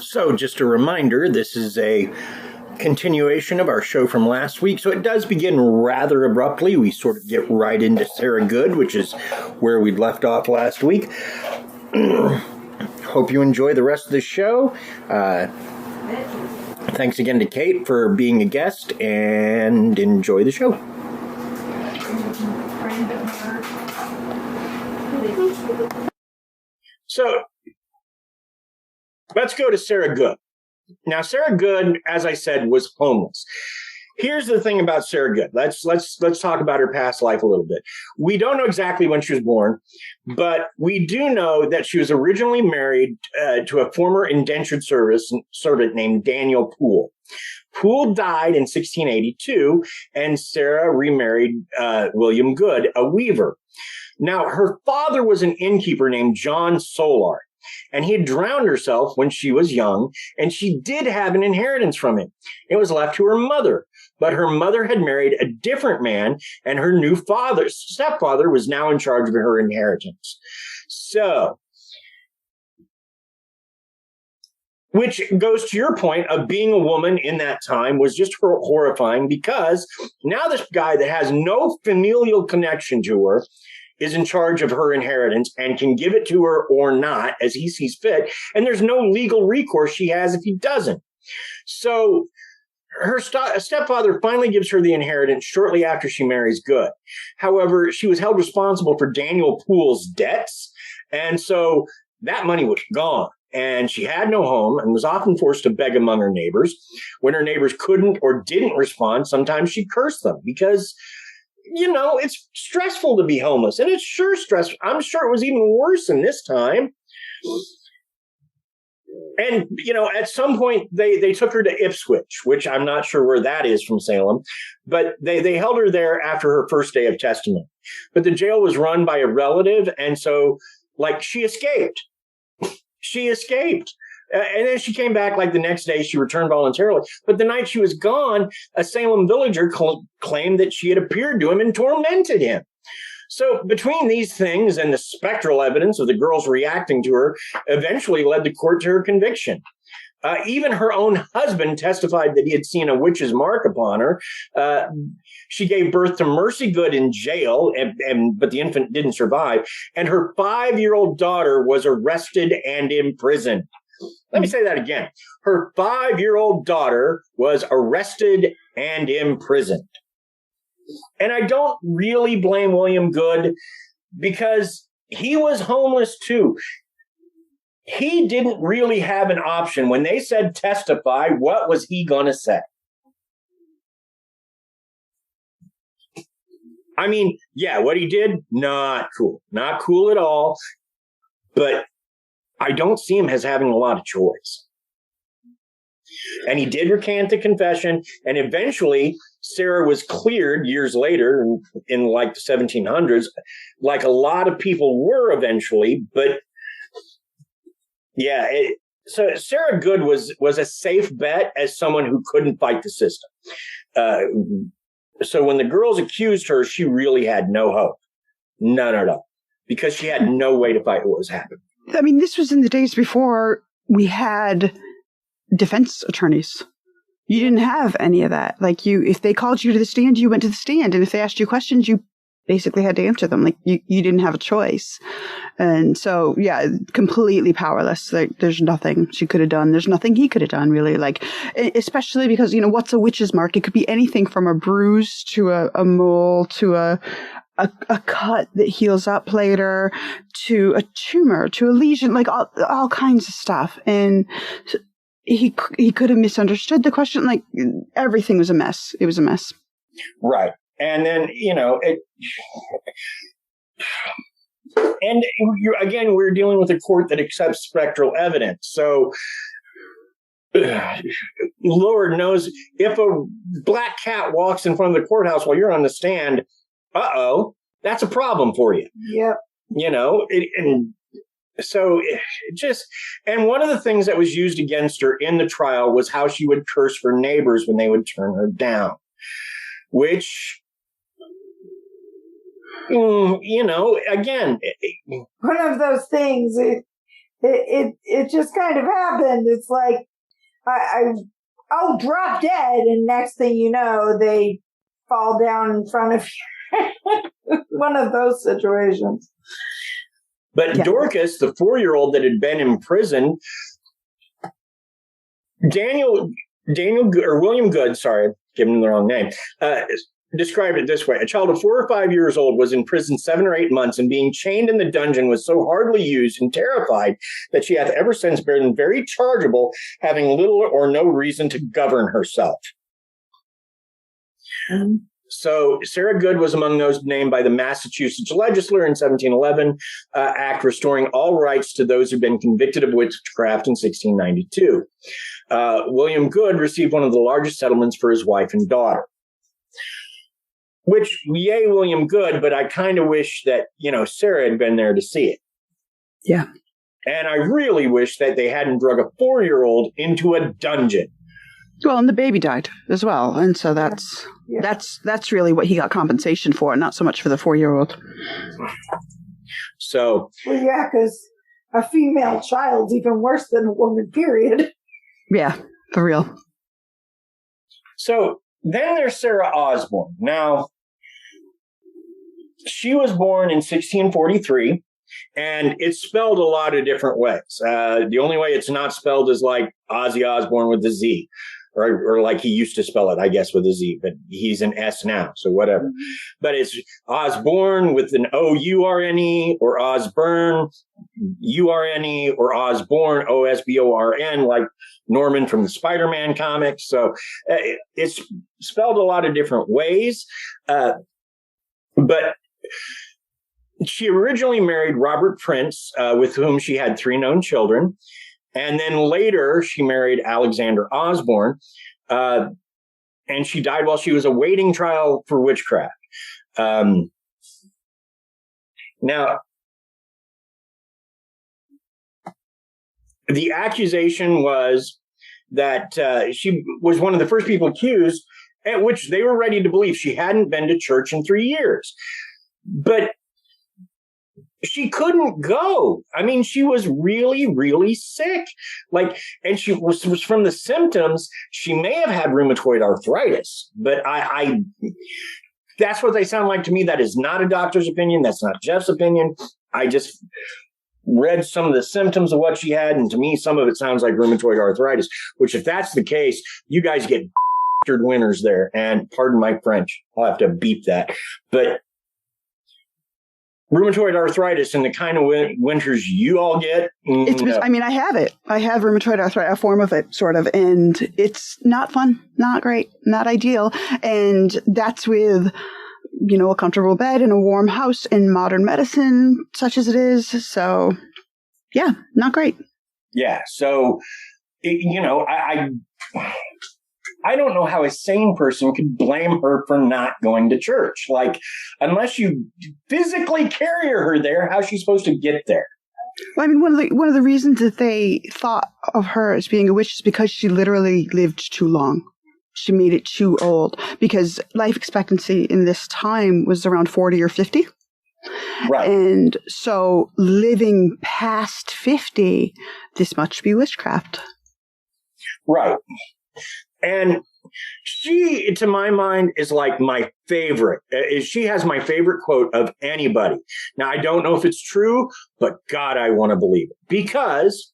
So, just a reminder, this is a continuation of our show from last week, so it does begin rather abruptly. We sort of get right into Sarah Good, which is where we'd left off last week. Hope you enjoy the rest of the show. Thanks again to Kate for being a guest, and enjoy the show. So, let's go to Sarah Good. Now, Sarah Good, as I said, was homeless. Here's the thing about Sarah Good. Let's talk about her past life a little bit. We don't know exactly when she was born, but we do know that she was originally married to a former indentured servant named Daniel Poole. Poole died in 1682, and Sarah remarried William Good, a weaver. Now, her father was an innkeeper named John Solar, and he had drowned herself when she was young, and she did have an inheritance from him. It was left to her mother, but her mother had married a different man, and her new stepfather was now in charge of her inheritance. So, which goes to your point of being a woman in that time was just horrifying, because now this guy that has no familial connection to her is in charge of her inheritance and can give it to her or not as he sees fit. And there's no legal recourse she has if he doesn't. So her stepfather finally gives her the inheritance shortly after she marries Good. However, she was held responsible for Daniel Poole's debts. And so that money was gone. And she had no home and was often forced to beg among her neighbors. When her neighbors couldn't or didn't respond, sometimes she cursed them because, you know, it's stressful to be homeless, and it's sure stressful. I'm sure it was even worse in this time. And, you know, at some point they took her to Ipswich, which I'm not sure where that is from Salem, but they held her there after her first day of testimony. But the jail was run by a relative, and so, like, she escaped. She escaped. And then she came back like the next day. She returned voluntarily. But the night she was gone, a Salem villager claimed that she had appeared to him and tormented him. So between these things and the spectral evidence of the girls reacting to her eventually led the court to her conviction. Even her own husband testified that he had seen a witch's mark upon her. She gave birth to Mercy Good in jail, but the infant didn't survive. And her 5-year-old daughter was arrested and imprisoned. Let me say that again. Her 5-year-old daughter was arrested and imprisoned. And I don't really blame William Good, because he was homeless too. He didn't really have an option. When they said testify, what was he going to say? I mean, yeah, what he did, not cool. Not cool at all. But I don't see him as having a lot of choice. And he did recant the confession, and eventually Sarah was cleared years later in like the 1700s, like a lot of people were eventually. But yeah, so Sarah Good was a safe bet as someone who couldn't fight the system. So when the girls accused her, she really had no hope. None at all. Because she had no way to fight what was happening. I mean, this was in the days before we had defense attorneys. You didn't have any of that. Like, if they called you to the stand, you went to the stand. And if they asked you questions, you basically had to answer them. Like, you didn't have a choice. And so, yeah, completely powerless. Like, there's nothing she could have done. There's nothing he could have done, really. Like, especially because, you know, what's a witch's mark? It could be anything from a bruise to a mole to a cut that heals up later, to a tumor, to a lesion, like all kinds of stuff. And he could have misunderstood the question. Like, everything was a mess. It was a mess. Right. And then, and again, we're dealing with a court that accepts spectral evidence. So Lord knows, if a black cat walks in front of the courthouse while you're on the stand, that's a problem for you. Yep. And one of the things that was used against her in the trial was how she would curse her neighbors when they would turn her down, which, again, one of those things, it just kind of happened. It's like, I'll drop dead, and next thing you know, they fall down in front of you. One of those situations. But yeah. Dorcas, the 4-year-old that had been in prison, William Good, sorry, giving him the wrong name, described it this way. A child of 4 or 5 years old was in prison 7 or 8 months, and being chained in the dungeon was so hardly used and terrified that she hath ever since been very chargeable, having little or no reason to govern herself. So Sarah Good was among those named by the Massachusetts legislature in 1711 Act restoring all rights to those who'd been convicted of witchcraft in 1692. William Good received one of the largest settlements for his wife and daughter. Which, yay, William Good, but I kind of wish that, Sarah had been there to see it. Yeah. And I really wish that they hadn't drug a 4-year-old into a dungeon. Well, and the baby died as well. And so that's really what he got compensation for, not so much for the 4-year-old. So. Well, yeah, because a female child's even worse than a woman, period. Yeah, for real. So then there's Sarah Osborne. Now, she was born in 1643, and it's spelled a lot of different ways. The only way it's not spelled is like Ozzy Osbourne with a Z, or like he used to spell it, I guess, with a Z, but he's an S now, so whatever. Mm-hmm. But it's Osborne with an O-U-R-N-E, or Osborne, U-R-N-E, or Osborne, O-S-B-O-R-N, like Norman from the Spider-Man comics. So it's spelled a lot of different ways. But she originally married Robert Prince, with whom she had 3 known children. And then later she married Alexander Osborne. And she died while she was awaiting trial for witchcraft. Now, the accusation was that she was one of the first people accused, at which they were ready to believe she hadn't been to church in 3 years. But she couldn't go. I mean, she was really, really sick. And she was from the symptoms, she may have had rheumatoid arthritis, but I that's what they sound like to me. That is not a doctor's opinion. That's not Jeff's opinion. I just read some of the symptoms of what she had, and to me, some of it sounds like rheumatoid arthritis, which if that's the case, you guys get winners there. And pardon my French, I'll have to beep that. But rheumatoid arthritis and the kind of winters you all get. I mean, I have it. I have rheumatoid arthritis, a form of it, sort of. And it's not fun, not great, not ideal. And that's with, a comfortable bed and a warm house and modern medicine, such as it is. So, yeah, not great. Yeah. So, I don't know how a sane person could blame her for not going to church. Unless you physically carry her there, how's she supposed to get there? Well, I mean, one of the reasons that they thought of her as being a witch is because she literally lived too long. She made it too old, because life expectancy in this time was around 40 or 50. Right. And so living past 50, this must be witchcraft. Right. And she, to my mind, is like my favorite. She has my favorite quote of anybody. Now, I don't know if it's true, but God, I want to believe it. Because,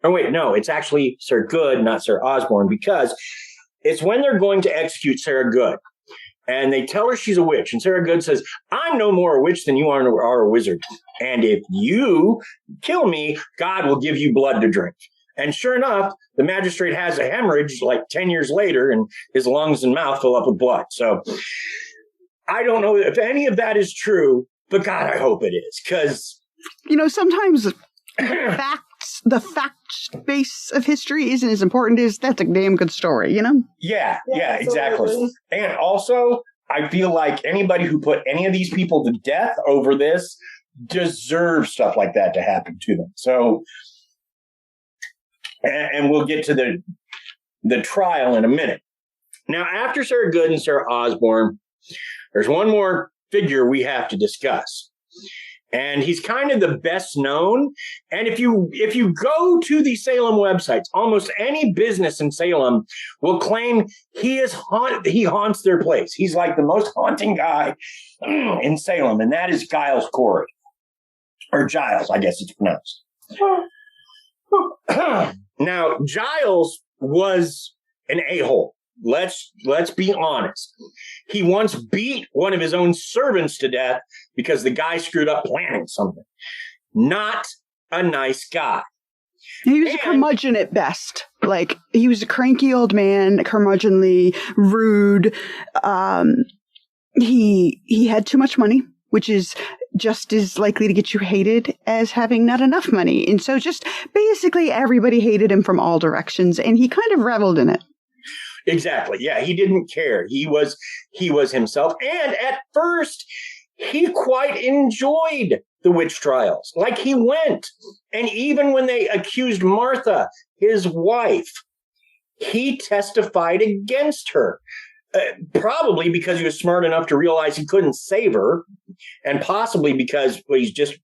it's actually Sarah Good, not Sarah Osborne, because it's when they're going to execute Sarah Good. And they tell her she's a witch. And Sarah Good says, I'm no more a witch than you are a wizard. And if you kill me, God will give you blood to drink. And sure enough, the magistrate has a hemorrhage like 10 years later, and his lungs and mouth fill up with blood. So I don't know if any of that is true, but God, I hope it is. Because, sometimes the fact base of history isn't as important as that's a damn good story, Yeah, exactly. And also, I feel like anybody who put any of these people to death over this deserves stuff like that to happen to them. So, and we'll get to the trial in a minute. Now, after Sarah Good and Sarah Osborne, there's one more figure we have to discuss. And he's kind of the best known. And if you go to the Salem websites, almost any business in Salem will claim he haunts their place. He's like the most haunting guy in Salem, and that is Giles Corey. Or Giles, I guess it's pronounced. Now, Giles was an a-hole. Let's be honest. He once beat one of his own servants to death because the guy screwed up planning something. Not a nice guy. He was a curmudgeon at best. Like, he was a cranky old man, curmudgeonly, rude. He had too much money, which is just as likely to get you hated as having not enough money. And so just basically everybody hated him from all directions, and he kind of reveled in it. Exactly. Yeah, he didn't care. He was himself. And at first, he quite enjoyed the witch trials. Like, he went. And even when they accused Martha, his wife, he testified against her. Probably because he was smart enough to realize he couldn't save her. And possibly because he's just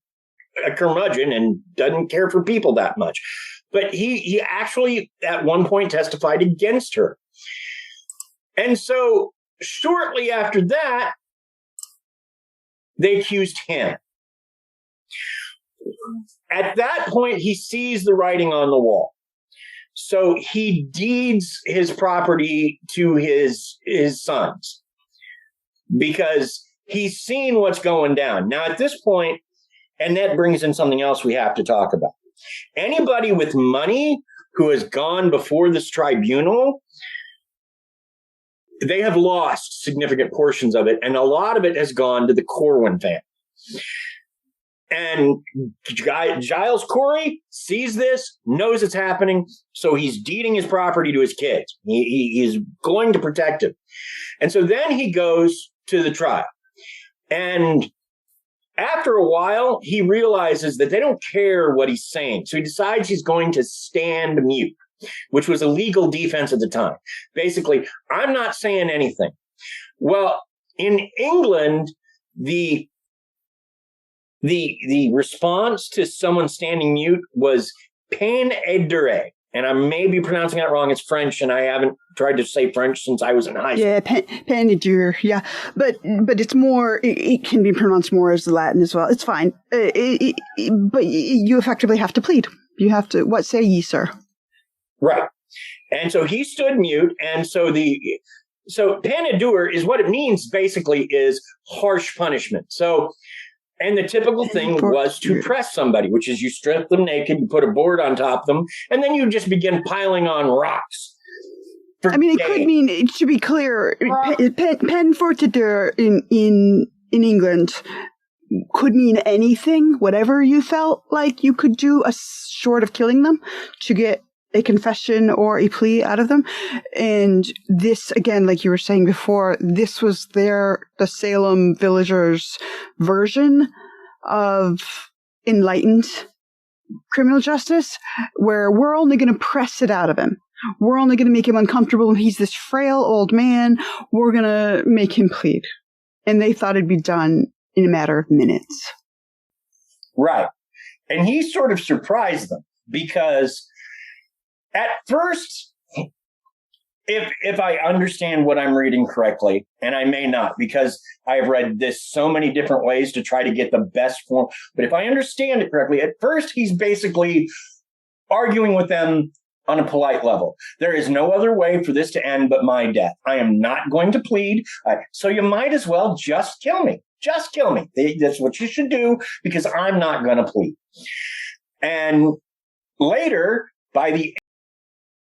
a curmudgeon and doesn't care for people that much. But he actually, at one point, testified against her. And so shortly after that, they accused him. At that point, he sees the writing on the wall. So he deeds his property to his sons because he's seen what's going down. Now, at this point, and that brings in something else we have to talk about. Anybody with money who has gone before this tribunal, they have lost significant portions of it, and a lot of it has gone to the Corwin family. And Giles Corey sees this, knows it's happening, so he's deeding his property to his kids. He is going to protect him. And so then he goes to the trial. And after a while, he realizes that they don't care what he's saying. So he decides he's going to stand mute, which was a legal defense at the time. Basically, I'm not saying anything. Well, in England, the response to someone standing mute was peine et. And I may be pronouncing that wrong. It's French, and I haven't tried to say French since I was in high school. Yeah, peine et. Yeah, but it's more. It can be pronounced more as Latin as well. It's fine. But you effectively have to plead. You have to. What say ye, sir? Right. And so he stood mute, and so peine et is what it means. Basically, is harsh punishment. So. And the typical thing was to press somebody, which is you strip them naked, you put a board on top of them, and then you just begin piling on rocks. It could mean, to be clear, peine forte in England could mean anything, whatever you felt like you could do short of killing them to get a confession or a plea out of them. And this, again, like you were saying before, this was the Salem villagers' version of enlightened criminal justice, where we're only going to press it out of him. We're only going to make him uncomfortable. He's this frail old man. We're going to make him plead. And they thought it'd be done in a matter of minutes. Right. And he sort of surprised them because at first, if I understand what I'm reading correctly, and I may not, because I have read this so many different ways to try to get the best form, but if I understand it correctly, at first he's basically arguing with them on a polite level. There is no other way for this to end but my death. I am not going to plead, so you might as well just kill me. Just kill me. That's what you should do, because I'm not going to plead. And later, by the